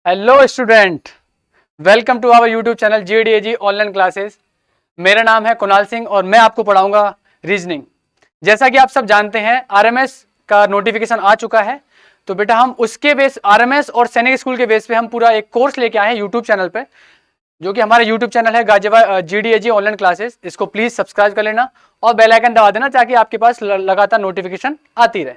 Hello student, welcome to our YouTube channel GDAG online classes. मेरा नाम है कुणाल सिंह और मैं आपको पढ़ाऊंगा रीजनिंग। जैसा कि आप सब जानते हैं RMS का नोटिफिकेशन आ चुका है, तो बेटा हम उसके बेस RMS और सैनिक स्कूल के बेस पे हम पूरा एक कोर्स लेके आए हैं यूट्यूब चैनल पे, जो कि हमारा यूट्यूब चैनल है गाजियाबाद GDAG ऑनलाइन क्लासेस। इसको प्लीज सब्सक्राइब कर लेना और बेल आइकन दबा देना ताकि आपके पास लगातार नोटिफिकेशन आती रहे।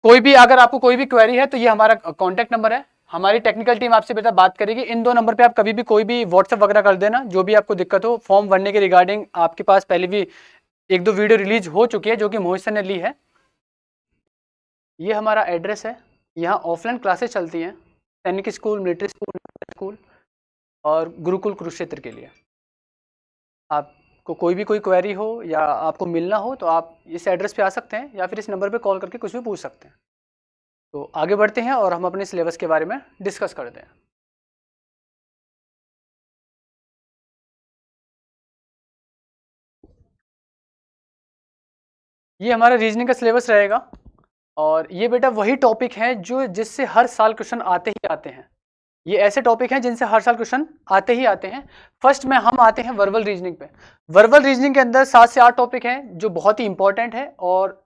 कोई भी अगर आपको कोई भी क्वेरी है तो ये हमारा कॉन्टैक्ट नंबर है, हमारी टेक्निकल टीम आपसे बेटा बात करेगी। इन दो नंबर पे आप कभी भी कोई भी व्हाट्सएप वगैरह कर देना, जो भी आपको दिक्कत हो। फॉर्म भरने के रिगार्डिंग आपके पास पहले भी एक दो वीडियो रिलीज हो चुकी है जो कि मोहित सर ने ली है। ये हमारा एड्रेस है। यहाँ ऑफलाइन क्लासेस चलती हैं सैनिक स्कूल, मिलिट्री स्कूल और गुरुकुल कुरुक्षेत्र के लिए। आपको कोई भी कोई क्वेरी हो या आपको मिलना हो तो आप इस एड्रेस पे आ सकते हैं या फिर इस नंबर पे कॉल करके कुछ भी पूछ सकते हैं। तो आगे बढ़ते हैं और हम अपने सिलेबस के बारे में डिस्कस करते हैं। ये हमारा रीजनिंग का सिलेबस रहेगा और ये बेटा वही टॉपिक है जो जिससे हर साल क्वेश्चन आते ही आते हैं। ये ऐसे टॉपिक हैं जिनसे हर साल क्वेश्चन आते ही आते हैं। फर्स्ट में हम आते हैं वर्बल रीजनिंग पे। वर्बल रीजनिंग के अंदर 7 से 8 टॉपिक हैं जो बहुत ही इंपॉर्टेंट है और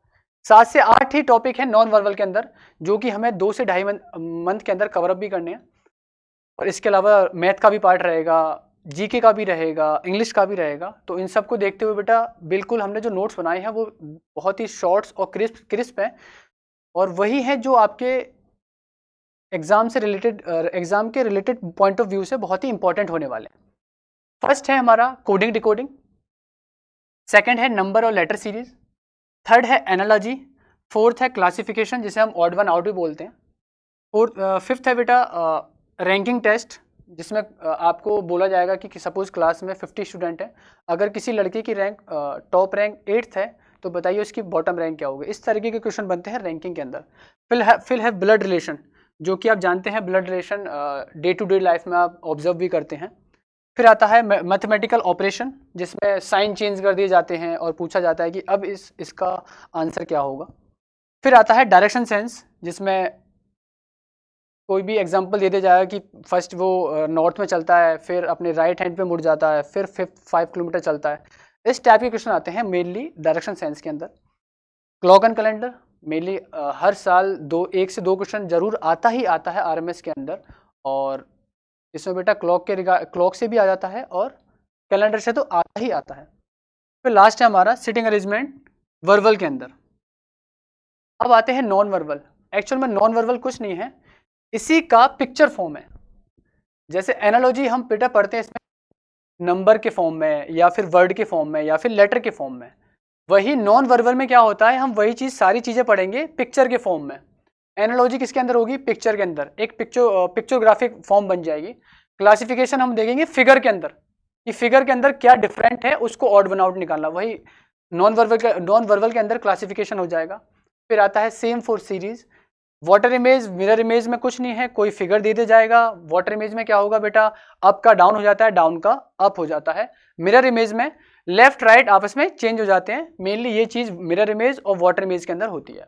7 से 8 ही टॉपिक हैं नॉन वर्बल के अंदर, जो कि हमें 2 से ढाई मंथ के अंदर कवर अप भी करने हैं। और इसके अलावा मैथ का भी पार्ट रहेगा, जीके का भी रहेगा, इंग्लिश का भी रहेगा। तो इन सबको देखते हुए बेटा बिल्कुल हमने जो नोट्स बनाए हैं वो बहुत ही शॉर्ट्स और क्रिस्प हैं और वही है जो आपके एग्जाम के रिलेटेड पॉइंट ऑफ व्यू से बहुत ही इंपॉर्टेंट होने वाले हैं। फर्स्ट है हमारा कोडिंग डिकोडिंग, सेकंड है नंबर और लेटर सीरीज, थर्ड है एनालॉजी, फोर्थ है क्लासिफिकेशन जिसे हम ऑड वन आउट भी बोलते हैं, फिफ्थ है बेटा रैंकिंग टेस्ट, जिसमें आपको बोला जाएगा कि सपोज क्लास में 50 स्टूडेंट हैं, अगर किसी लड़के की रैंक टॉप रैंक 8th है तो बताइए उसकी बॉटम रैंक क्या होगी। इस तरीके के क्वेश्चन बनते हैं रैंकिंग के अंदर। फिर है ब्लड रिलेशन, जो कि आप जानते हैं blood relation day to day life में आप ऑब्जर्व भी करते हैं। फिर आता है मैथमेटिकल ऑपरेशन, जिसमें साइन चेंज कर दिए जाते हैं और पूछा जाता है कि अब इसका आंसर क्या होगा। फिर आता है डायरेक्शन सेंस, जिसमें कोई भी एग्जांपल दे दिया जाएगा कि फर्स्ट वो नॉर्थ में चलता है, फिर अपने राइट हैंड पे मुड़ जाता है, फिर 5 किलोमीटर चलता है। इस टाइप के क्वेश्चन आते हैं मेनली डायरेक्शन सेंस के अंदर। क्लॉक एंड कैलेंडर मेनली हर साल 1 से 2 क्वेश्चन जरूर आता ही आता है RMS के अंदर, और इसमें बेटा क्लॉक से भी आ जाता है और कैलेंडर से तो आता ही आता है। फिर लास्ट है हमारा सिटिंग अरेंजमेंट वर्बल के अंदर। अब आते हैं नॉन वर्बल। एक्चुअल में नॉन वर्बल कुछ नहीं है, इसी का पिक्चर फॉर्म है। जैसे एनालॉजी हम बेटा पढ़ते हैं इसमें नंबर के फॉर्म में या फिर वर्ड के फॉर्म में या फिर लेटर के फॉर्म में, वही नॉन वर्बल में क्या होता है, हम वही चीज सारी चीजें पढ़ेंगे पिक्चर के फॉर्म में। एनालॉजी किसके अंदर होगी, पिक्चर के अंदर, एक पिक्चोग्राफिक फॉर्म बन जाएगी। क्लासिफिकेशन हम देखेंगे फिगर के अंदर, कि फिगर के अंदर क्या डिफरेंट है उसको ऑड वन आउट निकालना, वही नॉन वर्बल के अंदर क्लासिफिकेशन हो जाएगा। फिर आता है same for series. Water image mirror image में कुछ नहीं है, कोई फिगर दे दिया जाएगा। वाटर इमेज में क्या होगा बेटा, अप का डाउन हो जाता है, डाउन का अप हो जाता है। मिरर इमेज में लेफ्ट राइट आपस में चेंज हो जाते हैं। मेनली ये चीज मिरर इमेज और वाटर इमेज के अंदर होती है।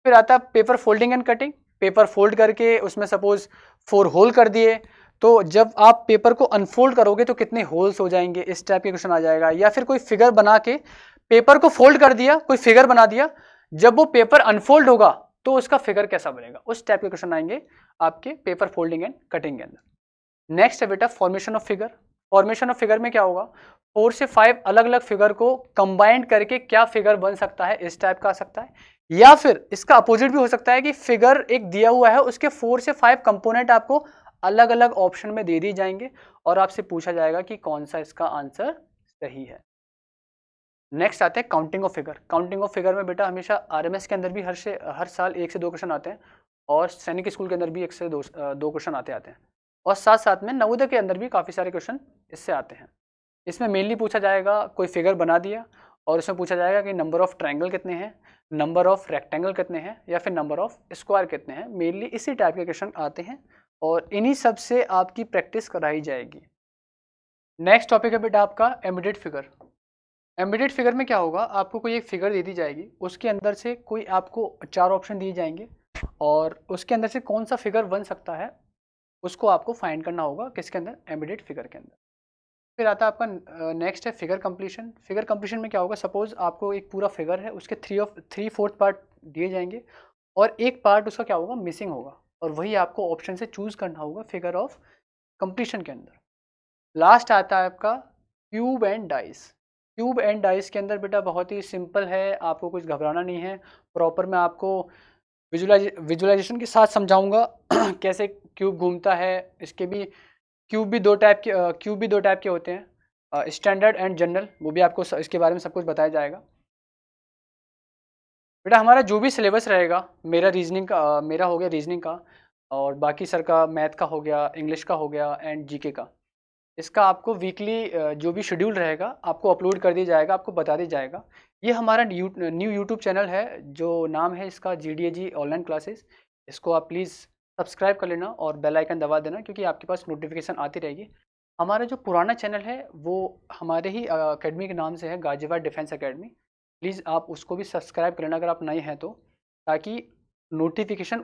फिर आता है paper folding and cutting. Paper fold करके उसमें सपोज 4 होल कर दिए, तो जब आप पेपर को अनफोल्ड करोगे तो कितने होल्स हो जाएंगे, इस टाइप के क्वेश्चन आ जाएगा। या फिर कोई फिगर बना के पेपर को फोल्ड कर दिया, कोई फिगर बना दिया, जब वो पेपर अनफोल्ड होगा तो उसका फिगर कैसा बनेगा, उस टाइप के क्वेश्चन आएंगे आपके पेपर फोल्डिंग एंड कटिंग के अंदर। नेक्स्ट है बेटा formation of figure. Formation of figure में क्या होगा, 4 से 5 अलग अलग फिगर को कंबाइंड करके क्या फिगर बन सकता है, इस टाइप का आ सकता है। या फिर इसका अपोजिट भी हो सकता है कि फिगर एक दिया हुआ है, उसके 4 से 5 कंपोनेंट आपको अलग अलग ऑप्शन में दे दिए जाएंगे और आपसे पूछा जाएगा कि कौन सा इसका आंसर सही है। नेक्स्ट आते हैं counting of figure. Counting of figure में बेटा हमेशा RMS के अंदर भी हर साल 1 से 2 क्वेश्चन आते हैं और सैनिक स्कूल के अंदर भी 1 से 2 क्वेश्चन आते हैं और साथ साथ में नवोदय के अंदर भी काफ़ी सारे क्वेश्चन इससे आते हैं। इसमें मेनली पूछा जाएगा, कोई फिगर बना दिया और उसमें पूछा जाएगा कि नंबर ऑफ ट्रायंगल कितने हैं, नंबर ऑफ रेक्टेंगल कितने हैं या फिर नंबर ऑफ स्क्वायर कितने हैं। मेनली इसी टाइप के क्वेश्चन आते हैं और इन्हीं सब से आपकी प्रैक्टिस कराई जाएगी। नेक्स्ट टॉपिक है बेटा आपका एम्बेडेड फिगर। एम्बेडेड फिगर में क्या होगा, आपको कोई एक फिगर दे दी जाएगी, उसके अंदर से कोई आपको 4 ऑप्शन दिए जाएंगे। और उसके अंदर से कौन सा फिगर बन सकता है उसको आपको फाइंड करना होगा, किसके अंदर, एम्बेडेड फिगर के अंदर। फिर आता है आपका नेक्स्ट है फिगर कंप्लीशन। फिगर कंप्लीशन में क्या होगा, सपोज आपको एक पूरा फिगर है, उसके 3/4 पार्ट दिए जाएंगे और एक पार्ट उसका क्या होगा, मिसिंग होगा, और वही आपको ऑप्शन से चूज करना होगा फिगर ऑफ कंप्लीशन के अंदर। लास्ट आता है आपका cube and dice. Cube and dice के अंदर बेटा बहुत ही सिंपल है, आपको कुछ घबराना नहीं है। प्रॉपर मैं आपको विजुअलाइजेशन के साथ समझाऊंगा कैसे क्यूब घूमता है। इसके भी क्यूब भी दो टाइप के होते हैं, स्टैंडर्ड एंड जनरल, वो भी आपको इसके बारे में सब कुछ बताया जाएगा। बेटा हमारा जो भी सिलेबस रहेगा, मेरा रीजनिंग का मेरा हो गया रीजनिंग का, और बाकी सर का मैथ का हो गया, इंग्लिश का हो गया एंड जीके का, इसका आपको वीकली जो भी शेड्यूल रहेगा आपको अपलोड कर दिया जाएगा, आपको बता दिया जाएगा। ये हमारा न्यू यूट्यूब चैनल है जो नाम है इसका GDAG ऑनलाइन क्लासेस। इसको आप प्लीज़ सब्सक्राइब कर लेना और बेल आइकन दबा देना, क्योंकि आपके पास नोटिफिकेशन आती रहेगी। हमारा जो पुराना चैनल है वो हमारे ही अकेडमी के नाम से है, गाजियाबाद डिफेंस अकेडमी। प्लीज़ आप उसको भी सब्सक्राइब कर लेना अगर आप नए हैं तो, ताकि नोटिफिकेशन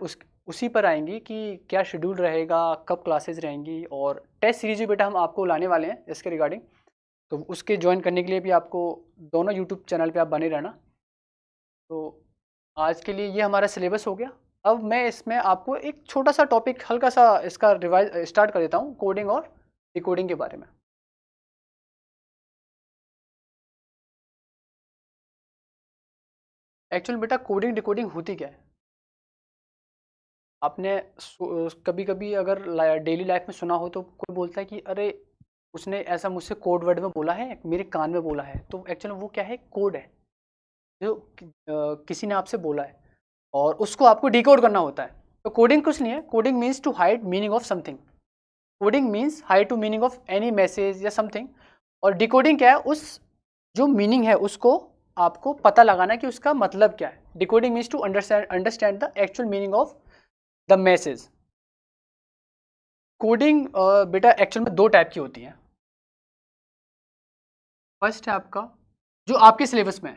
उसी पर आएंगी कि क्या शेड्यूल रहेगा, कब क्लासेस रहेंगी, और टेस्ट सीरीज भी बेटा हम आपको लाने वाले हैं इसके रिगार्डिंग। तो उसके ज्वाइन करने के लिए भी आपको दोनों यूट्यूब चैनल पे आप बने रहना। तो आज के लिए ये हमारा सिलेबस हो गया। अब मैं इसमें आपको एक छोटा सा टॉपिक हल्का सा इसका रिवाइज स्टार्ट कर देता हूँ, कोडिंग और डिकोडिंग के बारे में। एक्चुअल बेटा कोडिंग डिकोडिंग होती क्या है, आपने कभी कभी अगर डेली लाइफ में सुना हो तो कोई बोलता है कि अरे उसने ऐसा मुझसे कोड वर्ड में बोला है, मेरे कान में बोला है। तो एक्चुअली वो क्या है, कोड है जो किसी ने आपसे बोला है और उसको आपको डिकोड करना होता है। तो कोडिंग कुछ नहीं है, coding means to hide meaning of something. Coding means hide to meaning of any message या समथिंग। और डिकोडिंग क्या है, उस जो मीनिंग है उसको आपको पता लगाना है कि उसका मतलब क्या है। Decoding means to understand the actual meaning of the message. Coding बेटा एक्चुअल में दो टाइप की होती है। फर्स्ट है आपका जो आपके सिलेबस में है,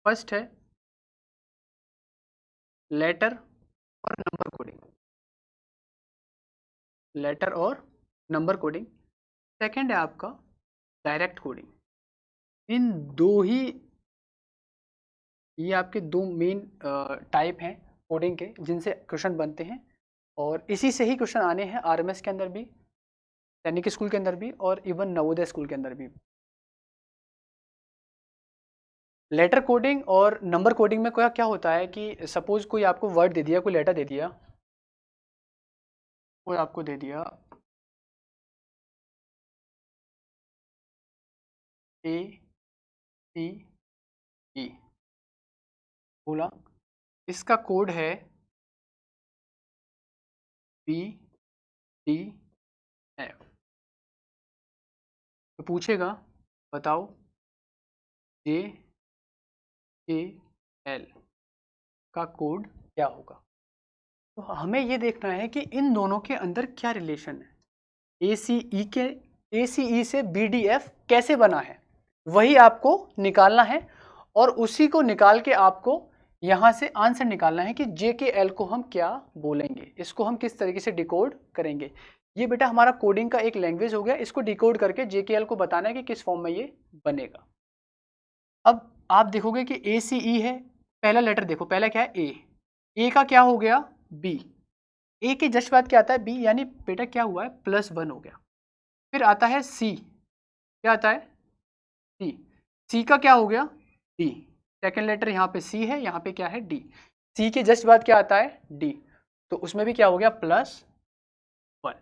फर्स्ट है लेटर और नंबर कोडिंग, लेटर और नंबर कोडिंग। सेकंड है आपका डायरेक्ट कोडिंग। इन दो ही, ये आपके दो मेन टाइप हैं कोडिंग के जिनसे क्वेश्चन बनते हैं, और इसी से ही क्वेश्चन आने हैं RMS के अंदर भी, सैनिक स्कूल के अंदर भी, और इवन नवोदय स्कूल के अंदर भी। लेटर कोडिंग और नंबर कोडिंग में क्या क्या होता है कि सपोज कोई आपको वर्ड दे दिया, कोई लेटर दे दिया, कोई आपको दे दिया ACE, बोला इसका कोड है BDF। तो पूछेगा बताओ JKL का कोड क्या होगा। तो हमें ये देखना है कि इन दोनों के अंदर क्या रिलेशन है, ACE से BDF कैसे बना है, वही आपको निकालना है। और उसी को निकाल के आपको यहाँ से आंसर निकालना है कि JKL को हम क्या बोलेंगे, इसको हम किस तरीके से डिकोड करेंगे। ये बेटा हमारा कोडिंग का एक लैंग्वेज हो गया, इसको डिकोड करके JKL को बताना है कि किस फॉर्म में ये बनेगा। अब आप देखोगे कि ACE है, पहला लेटर देखो, पहला क्या है A का क्या हो गया B, A के जस्ट बाद क्या आता है B, यानी बेटा क्या हुआ है +1 हो गया। फिर आता है C, क्या आता है C का क्या हो गया D, सेकेंड लेटर यहाँ पे C है, यहाँ पे क्या है D। C के जस्ट बाद क्या आता है D, तो उसमें भी क्या हो गया +1।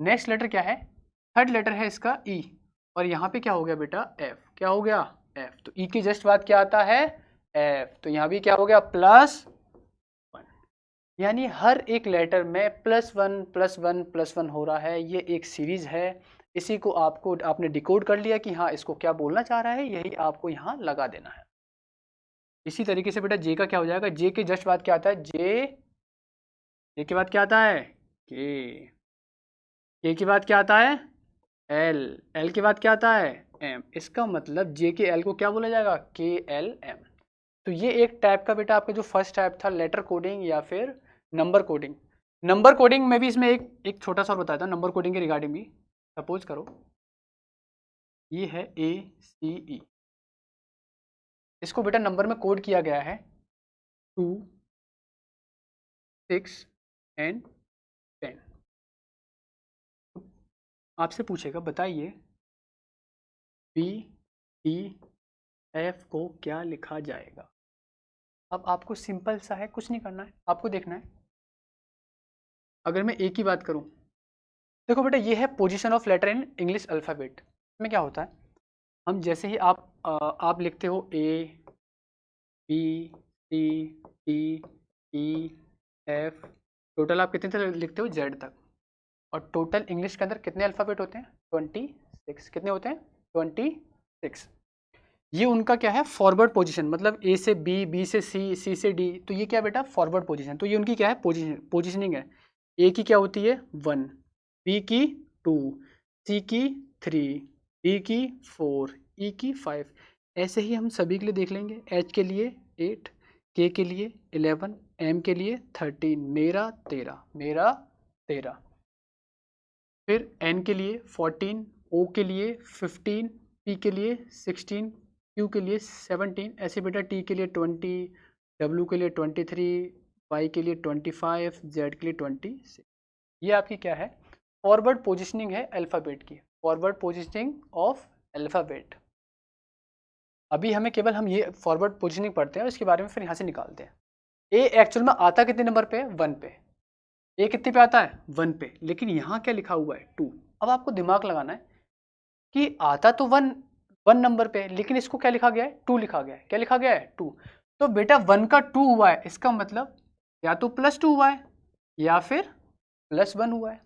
नेक्स्ट लेटर क्या है, थर्ड लेटर है इसका E, और यहाँ पे क्या हो गया बेटा F, क्या हो गया F। तो E के जस्ट बाद क्या आता है F, तो यहाँ भी क्या हो गया +1। यानी हर एक लेटर में +1 हो रहा है। ये एक सीरीज है, इसी को आपने डिकोड कर लिया कि हाँ इसको क्या बोलना चाह रहा है, यही आपको यहाँ लगा देना है। इसी तरीके से बेटा J का क्या हो जाएगा, J के जस्ट बाद क्या आता है J के बाद क्या आता है K के बाद क्या आता है L के बाद क्या आता है M। इसका मतलब J के L को क्या बोला जाएगा KLM। तो ये एक टाइप का बेटा आपका जो फर्स्ट टाइप था लेटर कोडिंग या फिर नंबर कोडिंग। नंबर कोडिंग में भी इसमें एक छोटा सा और बताया था नंबर कोडिंग के रिगार्डिंग भी। सपोज करो ये है ACE, इसको बेटा नंबर में कोड किया गया है 2, 6 एंड 10। आपसे पूछेगा बताइए BDF को क्या लिखा जाएगा। अब आपको सिंपल सा है, कुछ नहीं करना है, आपको देखना है। अगर मैं A की बात करूं, देखो बेटा ये है position of letter in English alphabet में। क्या होता है, हम जैसे ही आप लिखते हो ABCDEF, टोटल आप कितने तक लिखते हो Z तक, और टोटल इंग्लिश के अंदर कितने अल्फ़ाबेट होते हैं 26। कितने होते हैं 26। ये उनका क्या है फॉरवर्ड पोजीशन, मतलब A से B, B से C, C से D, तो ये क्या बेटा फॉरवर्ड पोजीशन। तो ये उनकी क्या है पोजीशनिंग है। A की क्या होती है 1, B की 2, C की 3, D की 4, E की 5। ऐसे ही हम सभी के लिए देख लेंगे। H के लिए 8, K के लिए 11, M के लिए 13, मेरा 13, फिर N के लिए 14, O के लिए 15, P के लिए 16, Q के लिए 17, ऐसे बेटा T के लिए 20, W के लिए 23, Y के लिए 25, Z के लिए 26। ये आपकी क्या है फॉरवर्ड पोजिशनिंग है अल्फ़ाबेट की, फॉरवर्ड पोजिशनिंग ऑफ अल्फ़ाबेट। अभी हमें केवल हम ये फॉरवर्ड पोजिशनिंग पढ़ते हैं और इसके बारे में फिर यहाँ से निकालते हैं। ए एक्चुअल में आता कितने नंबर पे है 1 पे। ए कितने पे आता है 1 पे, लेकिन यहाँ क्या लिखा हुआ है 2। अब आपको दिमाग लगाना है कि आता तो 1 नंबर पे, लेकिन इसको क्या लिखा गया है 2 लिखा गया है। क्या लिखा गया है 2। तो बेटा 1 का 2 हुआ है, इसका मतलब या तो +2 हुआ है या फिर +1 हुआ है,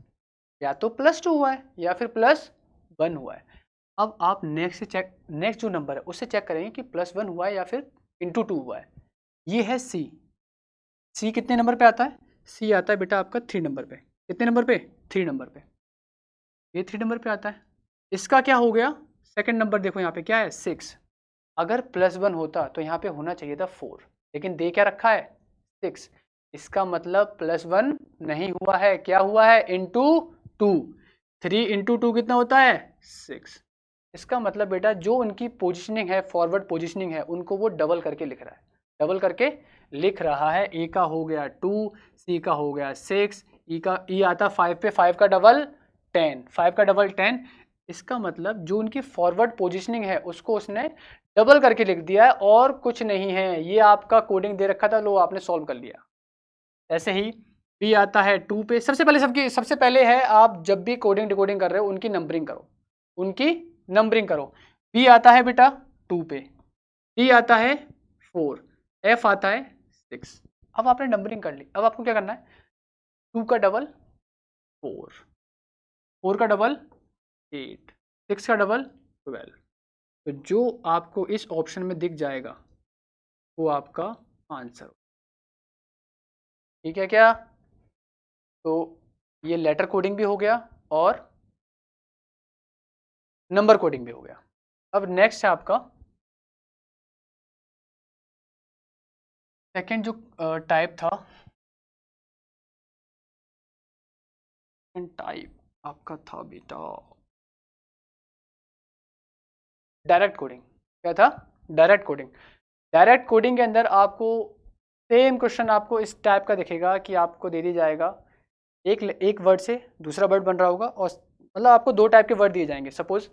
या तो +2 हुआ है या फिर +1 हुआ है। अब आप नेक्स्ट जो नंबर है उससे चेक करेंगे कि +1 हुआ है या फिर × 2 हुआ है। ये है सी कितने नंबर पे आता है, सी आता है बेटा आपका 3 नंबर पे। कितने नंबर पे 3 नंबर पे, ये 3 नंबर पे आता है। इसका क्या हो गया सेकंड नंबर, देखो यहाँ पे क्या है 6। अगर +1 होता तो यहाँ पे होना चाहिए था 4, लेकिन दे क्या रखा है 6। इसका मतलब +1 नहीं हुआ है, क्या हुआ है × 2। 3 × 2 कितना होता है 6। इसका मतलब बेटा जो उनकी पोजीशनिंग है फॉरवर्ड पोजीशनिंग है उनको वो डबल करके लिख रहा है, डबल करके लिख रहा है। ए का हो गया 2, सी का हो गया 6, ई आता 5 पे, 5 का डबल 10, 5 का डबल 10। इसका मतलब जो उनकी फॉरवर्ड पोजीशनिंग है उसको उसने डबल करके लिख दिया है और कुछ नहीं है। ये आपका कोडिंग दे रखा था, लो आपने सॉल्व कर लिया। ऐसे ही बी आता है 2 पे। सबसे पहले है आप जब भी कोडिंग डिकोडिंग कर रहे हो उनकी नंबरिंग करो, उनकी नंबरिंग करो। बी आता है बेटा 2 पे, डी आता है 4, एफ आता है 6। अब आपने नंबरिंग कर ली, अब आपको क्या करना है 2 का डबल 4, 4 का डबल 8, 6 का डबल 12। तो जो आपको इस ऑप्शन में दिख जाएगा वो आपका आंसर हो। ठीक है क्या, तो ये लेटर कोडिंग भी हो गया और नंबर कोडिंग भी हो गया। अब नेक्स्ट है आपका सेकंड जो टाइप था, टाइप आपका था बेटा डायरेक्ट कोडिंग। क्या था डायरेक्ट कोडिंग। डायरेक्ट कोडिंग के अंदर आपको सेम क्वेश्चन आपको इस टाइप का दिखेगा कि आपको दे दी जाएगा एक वर्ड से दूसरा वर्ड बन रहा होगा, और मतलब आपको 2 टाइप के वर्ड दिए जाएंगे। सपोज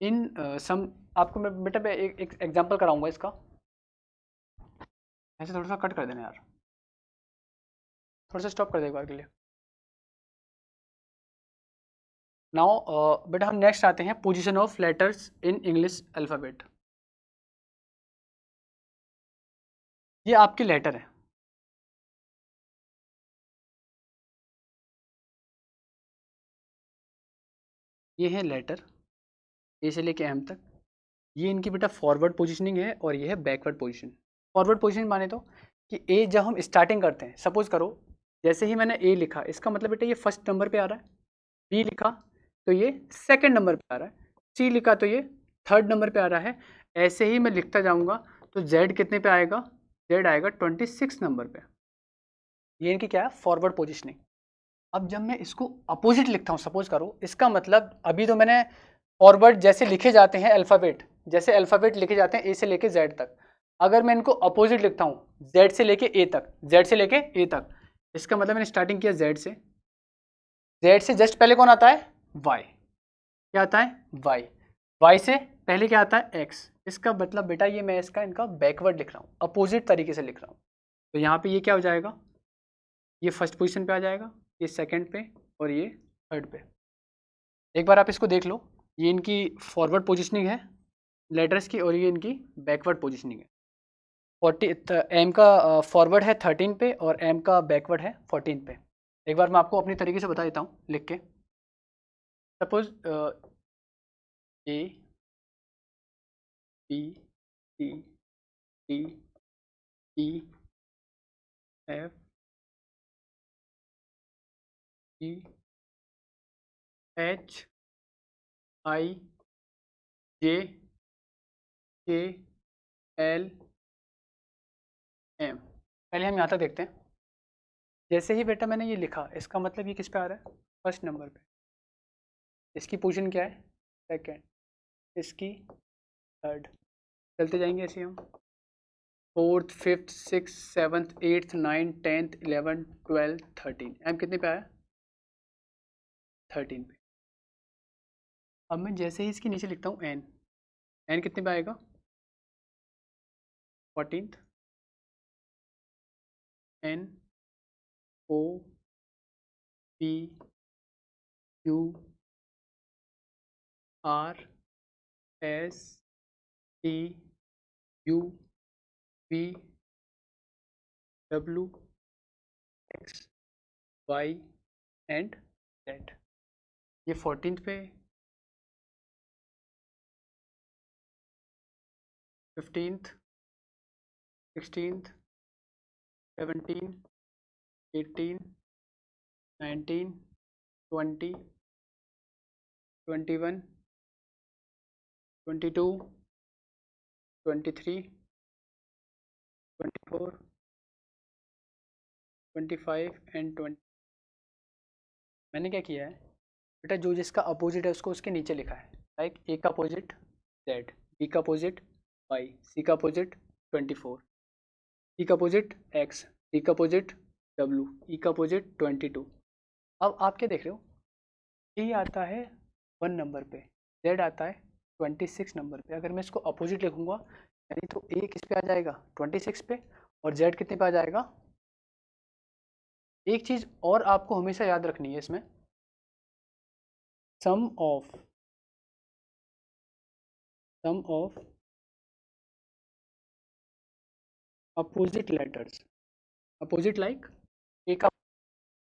इन सम, आपको मैं बेटा एक एग्जांपल कराऊंगा इसका। ऐसे थोड़ा सा कट कर देना यार, थोड़ा सा स्टॉप कर दे एक बार के लिए। नाउ बेटा हम नेक्स्ट आते हैं position of letters in English alphabet. ये आपके लेटर है, ये है लेटर ए से लेके एम तक। ये इनकी बेटा फॉरवर्ड पोजीशनिंग है और ये है बैकवर्ड पोजीशन। फॉरवर्ड पोजीशन माने तो कि ए जब हम स्टार्टिंग करते हैं, सपोज करो जैसे ही मैंने ए लिखा इसका मतलब बेटा ये फर्स्ट नंबर पे आ रहा है, बी लिखा तो ये सेकंड नंबर पे आ रहा है, सी लिखा तो ये थर्ड नंबर पे आ रहा है। ऐसे ही मैं लिखता जाऊंगा तो जेड कितने पे आएगा, जेड आएगा 26 नंबर पे। ये इनकी क्या है, फॉरवर्ड पोजिशनिंग। अब जब मैं इसको अपोजिट लिखता हूँ, सपोज करो, इसका मतलब अभी तो मैंने फॉरवर्ड जैसे लिखे जाते हैं अल्फ़ाबेट, जैसे अल्फ़ाबेट लिखे जाते हैं ए से लेके जेड तक, अगर मैं इनको अपोजिट लिखता हूँ जेड से लेके ए तक, जेड से लेके ए तक, इसका मतलब मैंने स्टार्टिंग किया जेड से, जेड से जस्ट पहले कौन आता है, वाई। क्या आता है, वाई। वाई से पहले क्या आता है, एक्स। इसका मतलब बेटा ये मैं इसका इनका बैकवर्ड लिख रहा हूँ, अपोजिट तरीके से लिख रहा हूँ। तो यहाँ पे ये क्या हो जाएगा, ये फर्स्ट पोजीशन पे आ जाएगा, ये सेकंड पे और ये थर्ड पे। एक बार आप इसको देख लो, ये इनकी फॉरवर्ड पोजीशनिंग है लेटर्स की और ये इनकी बैकवर्ड पोजीशनिंग है। 40 एम का फॉरवर्ड है 13 पे और एम का बैकवर्ड है 14 पे। एक बार मैं आपको अपनी तरीके से बता देता हूँ लिख के। Suppose A B C D E F G H I J K L M. पहले हम यहाँ तक देखते हैं। जैसे ही बेटा मैंने ये लिखा, इसका मतलब ये किस पे आ रहा है, फर्स्ट नंबर पे। इसकी पोजीशन क्या है, सेकंड, इसकी थर्ड। चलते जाएंगे ऐसे हम, fourth, fifth, six, seventh, eighth, ninth, tenth, 11, 12, 13। M कितने पे आया, 13 पे। अब मैं जैसे ही इसके नीचे लिखता हूँ एन, एन कितने पे आएगा, 14th। N O P Q R S T U V W X Y and Z. ये 14th पे, 15th, 16th, 17, 18, 19, 20, 21, 22, 23, 24, 25 एंड 20। मैंने क्या किया है बेटा, जो जिसका अपोजिट है उसको उसके नीचे लिखा है। लाइक ए का अपोजिट जेड, बी का अपोजिट वाई, सी का अपोजिट 24, ई का अपोजिट एक्स, डी का अपोजिट डब्ल्यू, ई का अपोजिट 22। अब आप क्या देख रहे हो, ए आता है 1 नंबर पे, जेड आता है 26 नंबर पे। अगर मैं इसको अपोजिट लिखूंगा यानी तो ए किस पे आ जाएगा, 26 पे, और जेड कितने पे आ जाएगा। एक चीज़ और आपको हमेशा याद रखनी है इसमें, sum of opposite letters, opposite like A का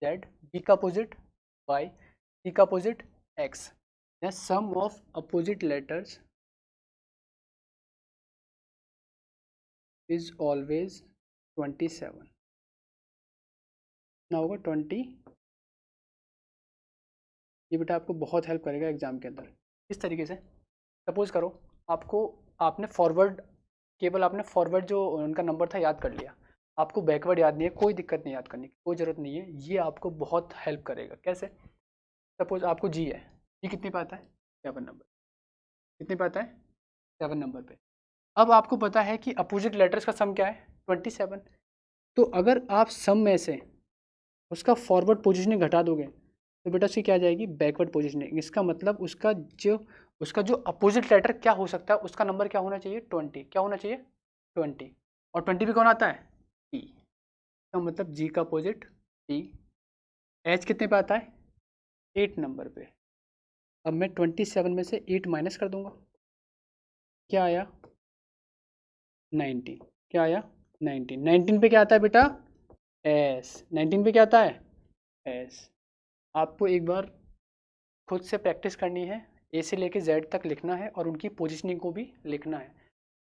जेड, बी का अपोजिट वाई, सी का अपोजिट एक्स। या sum of opposite letters is always 27 ना होगा 20। ये बेटा आपको बहुत हेल्प करेगा एग्जाम के अंदर। इस तरीके से सपोज करो आपको, आपने फॉरवर्ड, केवल आपने फॉरवर्ड जो उनका नंबर था याद कर लिया, आपको बैकवर्ड याद नहीं है, कोई दिक्कत नहीं, याद करने की कोई ज़रूरत नहीं है। ये आपको बहुत हेल्प करेगा। कैसे, सपोज आपको जी है, जी कितने पे आता है, 7 नंबर, कितने पे आता है, 7 नंबर पे। अब आपको पता है कि अपोजिट लेटर्स का सम क्या है, 27। तो अगर आप सम में से उसका फॉरवर्ड पोजीशनिंग घटा दोगे तो बेटा उसकी क्या आ जाएगी, बैकवर्ड पोजीशनिंग। इसका मतलब उसका जो अपोजिट लेटर क्या हो सकता है, उसका नंबर क्या होना चाहिए, 20। क्या होना चाहिए, 20। और 20 पे कौन आता है, टी। इसका मतलब जी का अपोजिट टी। एच कितने पे आता है, 8 नंबर पे। अब मैं 27 में से 8 माइनस कर दूंगा, क्या आया, 19। क्या आया, 19। 19 पे क्या आता है बेटा, एस। 19 पे क्या आता है, एस। आपको एक बार खुद से प्रैक्टिस करनी है, ए से लेके जेड तक लिखना है और उनकी पोजीशनिंग को भी लिखना है।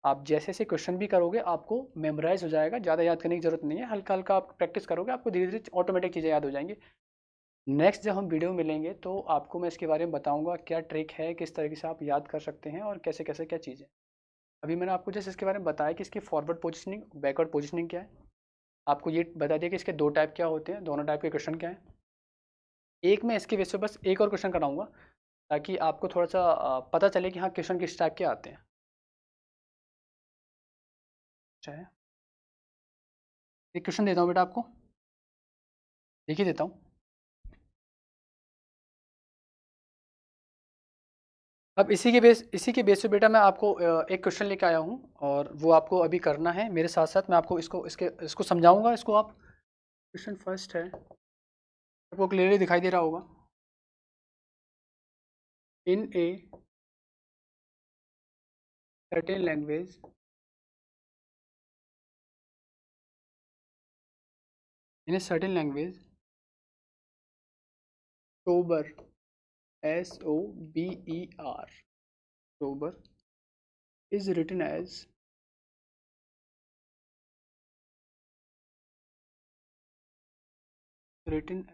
आप जैसे जैसे क्वेश्चन भी करोगे आपको मेमोराइज हो जाएगा, ज़्यादा याद करने की ज़रूरत नहीं है। हल्का हल्का आप प्रैक्टिस करोगे, आपको धीरे धीरे ऑटोमेटिक चीज़ें याद हो जाएंगी। नेक्स्ट जब हम वीडियो मिलेंगे तो आपको मैं इसके बारे में बताऊंगा क्या ट्रिक है, किस तरीके से आप याद कर सकते हैं और कैसे कैसे क्या चीज़ें। अभी मैंने आपको जैसे इसके बारे में बताया कि इसकी फॉरवर्ड पोजिशनिंग बैकवर्ड पोजिशनिंग क्या है, आपको ये बता दिया कि इसके दो टाइप क्या होते हैं, दोनों टाइप के क्वेश्चन क्या है। एक मैं इसके बेस पे बस एक और क्वेश्चन कराऊंगा ताकि आपको थोड़ा सा पता चले कि हाँ क्वेश्चन किस टाइप के आते हैं। चाहे एक क्वेश्चन देता हूँ बेटा आपको, देखिए देता हूँ। अब इसी के बेस पे बेटा मैं आपको एक क्वेश्चन लेके आया हूँ और वो आपको अभी करना है मेरे साथ साथ। मैं आपको इसको समझाऊंगा। इसको आप क्वेश्चन फर्स्ट है, आपको क्लियरली दिखाई दे रहा होगा। In a certain language in a certain language sober SOBER sober is written as written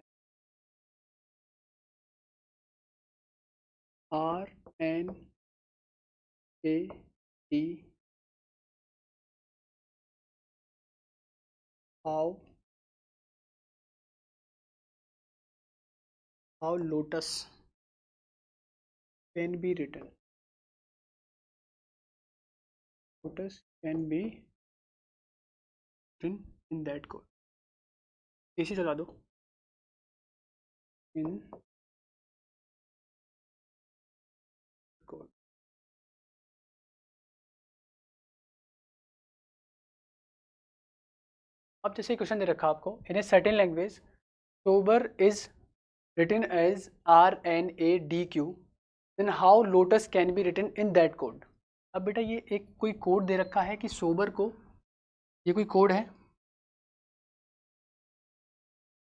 RNAD. How lotus can be written. Lotus can be written in that code. इसी चला दो in code. अब जैसे question दे रखा आपको, in a certain language sober is written as RNADQ, then how lotus can be written in that code. अब बेटा ये एक कोई कोड दे रखा है कि सोबर को, ये कोई कोड है,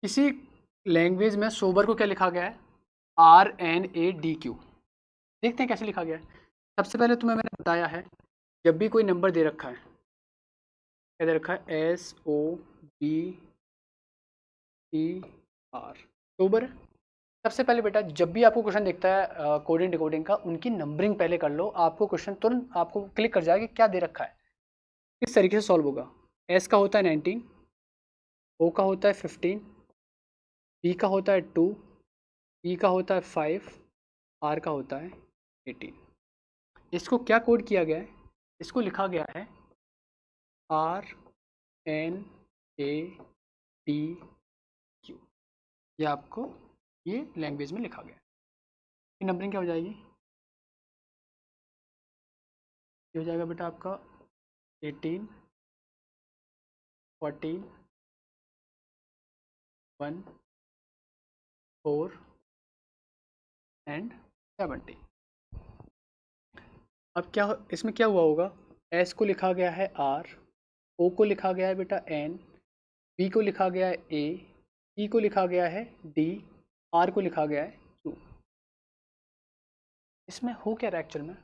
इसी लैंग्वेज में सोबर को क्या लिखा गया है, RNADQ। देखते हैं कैसे लिखा गया है। सबसे पहले तुम्हें मैंने बताया है जब भी कोई नंबर दे रखा है, क्या दे रखा है, SOBER सोबर। सबसे पहले बेटा जब भी आपको क्वेश्चन दिखता है कोडिंग डिकोडिंग का, उनकी नंबरिंग पहले कर लो। आपको क्वेश्चन तुरंत आपको क्लिक कर जाएगा कि क्या दे रखा है, किस तरीके से सॉल्व होगा। एस का होता है 19, ओ का होता है 15, बी का होता है 2, ई का होता है 5, आर का होता है 18। इसको क्या कोड किया गया है, इसको लिखा गया है RNADQ। ये आपको ये लैंग्वेज में लिखा गया है। नंबरिंग क्या हो जाएगी, ये हो जाएगा बेटा आपका 18, 14, 1, 4 एंड 70। अब क्या इसमें क्या हुआ होगा, एस को लिखा गया है R, ओ को लिखा गया है बेटा N, बी को लिखा गया है A, ई को लिखा गया है D, आर को लिखा गया है Q। इसमें हो क्या रहा है एक्चुअल में,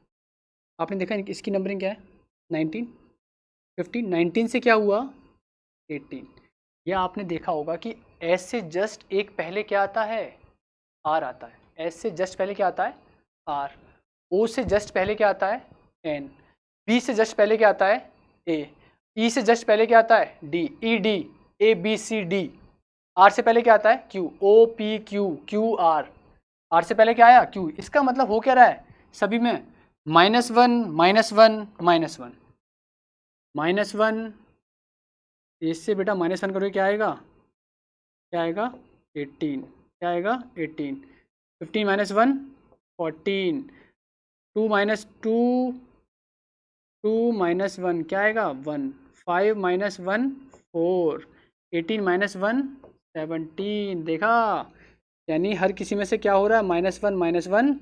आपने देखा इसकी नंबरिंग क्या है, 19, 15, 19 से क्या हुआ 18। यह आपने देखा होगा कि एस से जस्ट एक पहले क्या आता है, आर आता है। एस से जस्ट पहले क्या आता है, आर। ओ से जस्ट पहले क्या आता है, एन। बी से जस्ट पहले क्या आता है, ए। ई से जस्ट पहले क्या आता है, D. E D, A B C D. R से पहले क्या आता है, Q. O P Q, Q R. R से पहले क्या आया, क्यू। इसका मतलब हो क्या रहा है, सभी में -1 -1 -1 -1। इससे बेटा -1 करोगे क्या आएगा, क्या आएगा 18, क्या आएगा 18। 15 -1 14, 2 -2 2 -1 क्या आएगा 1, 5 -1 4, 18 -1 17। देखा, यानी हर किसी में से क्या हो रहा है, -1 -1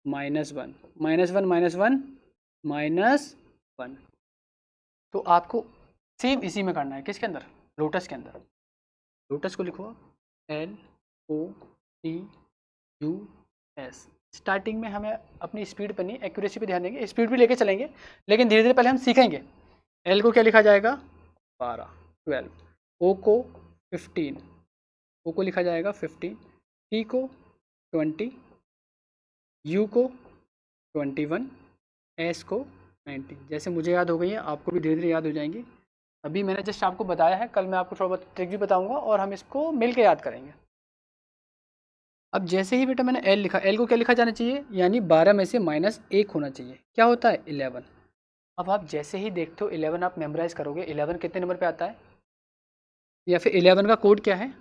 -1 -1 -1 -1। तो आपको सेम इसी में करना है, किसके अंदर, लोटस के अंदर। लोटस को लिखो LOTUS। स्टार्टिंग में हमें अपनी स्पीड पर नहीं, एक्यूरेसी पे ध्यान देंगे, स्पीड भी लेके चलेंगे, लेकिन धीरे धीरे पहले हम सीखेंगे। एल को क्या लिखा जाएगा 12, 12। ओ को 15, ओ को लिखा जाएगा 15। T को 20, U को 21, S को 19। जैसे मुझे याद हो गई है आपको भी धीरे धीरे याद हो जाएंगी। अभी मैंने जस्ट आपको बताया है, कल मैं आपको थोड़ा बहुत ट्रिक भी बताऊंगा और हम इसको मिल के याद करेंगे। अब जैसे ही बेटा मैंने L लिखा, L को क्या लिखा जाना चाहिए, यानी 12 में से -1 होना चाहिए। क्या होता है 11। अब आप जैसे ही देखते हो 11 आप मेमोराइज करोगे, 11 कितने नंबर पे आता है, या फिर 11 का कोड क्या है,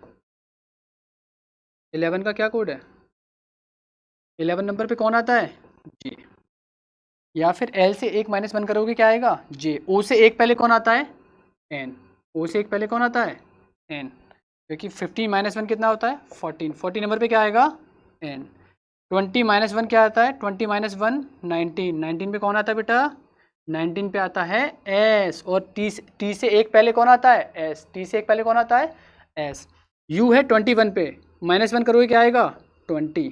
11 का क्या कोड है, 11 नंबर पे कौन आता है, J। या फिर L से 1 -1 करोगे क्या आएगा, J। O से 1 पहले कौन आता है, N। O से 1 पहले कौन आता है, N। क्योंकि 15 -1 कितना होता है, 14। 14 नंबर पे क्या आएगा, N। 20 -1 क्या आता है, 20 -1 19। 19 पे कौन आता है बेटा, 19 पे आता है S। और T से 1 पहले कौन आता है, S। T से 1 पहले कौन आता है, S। U है 21 पे, -1 करोगे क्या आएगा, 20।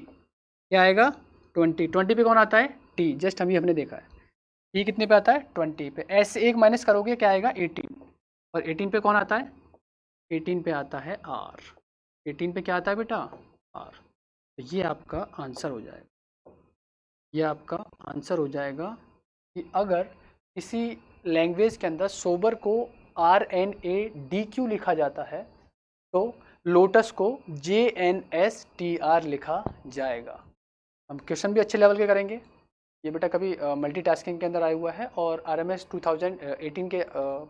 क्या आएगा, 20। 20 पे कौन आता है, T। जस्ट अभी हमने देखा है T कितने पे आता है, 20 पे। S से 1 माइनस करोगे क्या आएगा, 18। और 18 पे कौन आता है, 18 पे आता है R। 18 पे क्या आता है बेटा, R। तो ये आपका आंसर हो जाएगा, ये आपका आंसर हो जाएगा कि अगर किसी लैंग्वेज के अंदर सोबर को RNADQ लिखा जाता है तो लोटस को JNSTR लिखा जाएगा। हम क्वेश्चन भी अच्छे लेवल के करेंगे। ये बेटा कभी मल्टीटास्किंग के अंदर आया हुआ है और RMS 2018 के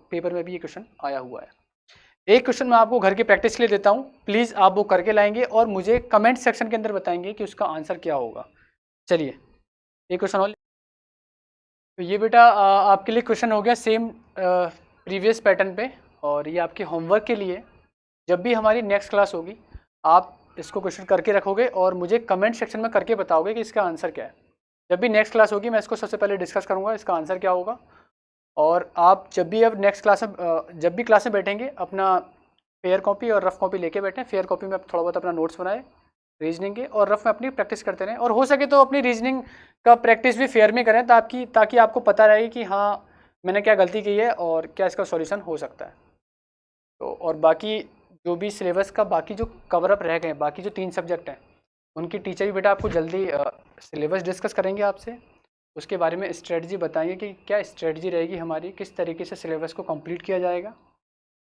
पेपर में भी ये क्वेश्चन आया हुआ है। एक क्वेश्चन मैं आपको घर की प्रैक्टिस के लिए देता हूँ, प्लीज़ आप वो करके लाएंगे और मुझे कमेंट सेक्शन के अंदर बताएंगे कि उसका आंसर क्या होगा। चलिए एक क्वेश्चन और। तो ये बेटा आपके लिए क्वेश्चन हो गया सेम प्रीवियस पैटर्न पे, और ये आपके होमवर्क के लिए। जब भी हमारी नेक्स्ट क्लास होगी आप इसको क्वेश्चन करके रखोगे और मुझे कमेंट सेक्शन में करके बताओगे कि इसका आंसर क्या है। जब भी नेक्स्ट क्लास होगी मैं इसको सबसे पहले डिस्कस करूँगा इसका आंसर क्या होगा। और आप जब भी अब नेक्स्ट क्लास में जब भी क्लास में बैठेंगे अपना फेयर कॉपी और रफ कॉपी लेके बैठें। फेयर कॉपी में आप थोड़ा बहुत अपना नोट्स बनाए रीजनिंग के, और रफ में अपनी प्रैक्टिस करते रहें। और हो सके तो अपनी रीजनिंग का प्रैक्टिस भी फेयर में करें ताकि आपको पता रहे कि हाँ मैंने क्या गलती की है और क्या इसका सॉल्यूशन हो सकता है। तो और बाकी जो भी सिलेबस का बाकी जो कवर अप रह गए, बाकी जो 3 सब्जेक्ट हैं उनकी टीचर भी बेटा आपको जल्दी सिलेबस डिस्कस करेंगे आपसे, उसके बारे में स्ट्रेटजी बताएंगे कि क्या स्ट्रेटजी रहेगी हमारी, किस तरीके से सिलेबस को कंप्लीट किया जाएगा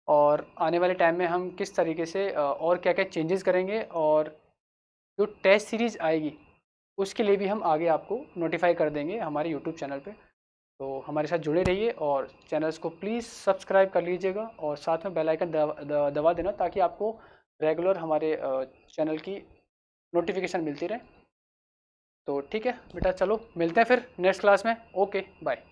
और आने वाले टाइम में हम किस तरीके से और क्या क्या चेंजेस करेंगे। और जो टेस्ट सीरीज़ आएगी उसके लिए भी हम आगे आपको नोटिफाई कर देंगे हमारे यूट्यूब चैनल पे। तो हमारे साथ जुड़े रहिए और चैनल्स को प्लीज़ सब्सक्राइब कर लीजिएगा और साथ में बेल आइकन दबा देना ताकि आपको रेगुलर हमारे चैनल की नोटिफिकेशन मिलती रहे। तो ठीक है बेटा, चलो मिलते हैं फिर नेक्स्ट क्लास में। Okay bye.